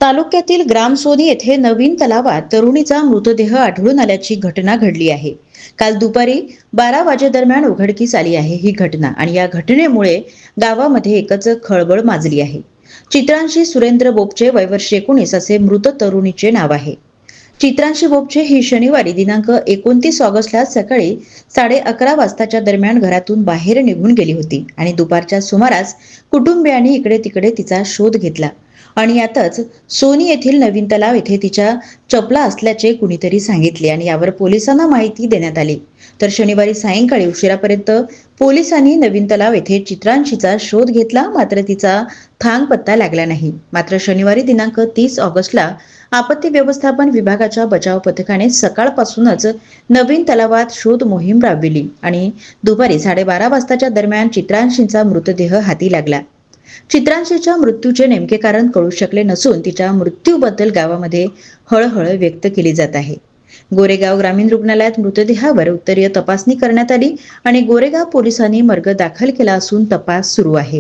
तालुक्यातील ग्रामसोनी येथे नवीन तलावात तरुणीचा मृतदेह आढळून आल्याची घटना घडली आहे। काल दुपारी 12 वाजेदरम्यान उघडकीस आली आहे ही घटना आणि या घटनेमुळे गावामध्ये एकच खळबळ माजली आहे। चित्रांशी सुरेंद्र बोपचे वय वर्ष 19 असे मृत तरुणीचे नाव आहे। चित्रांशी बोपचे ही शनिवारी दिनांक 29 ऑगस्टला सकाळी 11:30 वाजताच्या दरम्यान घरातून बाहेर निघून गेली होती आणि दुपारच्या सुमारास कुटुंबियांनी इकडे तिकडे तिचा शोध घेतला आणि यातच सोनी येथील नवीन तलाव येथे तिच्या चपला असल्याचे कुणीतरी सांगितले आणि यावर पोलिसांना माहिती देण्यात आली। तर शनिवारी सायंकाळी उशिरापर्यंत पोलिसांनी नवीन तलाव येथे चित्रांशीचा शोध घेतला, मात्र तिचा थांग पत्ता लागला नाही। मात्र शनिवारी दिनांक 30 ऑगस्टला आपत्ती व्यवस्थापन विभागाच्या बचाव पथकाने सकाळपासूनच नवीन तलावात शोध मोहीम राबविली आणि दुपारी 12:30 वाजताच्या दरम्यान चित्रांशीचा मृतदेह हाती लागला। चित्रांशीच्या मृत्यूचे नेमके कारण कळू शकले नसून तिच्या मृत्यूबद्दल गावामध्ये हळहळ व्यक्त केली जात आहे। गोरेगाव ग्रामीण रुग्णालयात मृतदेहावर उत्तरीय तपासणी करण्यात आली आणि गोरेगाव पोलिसांनी मर्ग दाखल केला असून तपास सुरू आहे।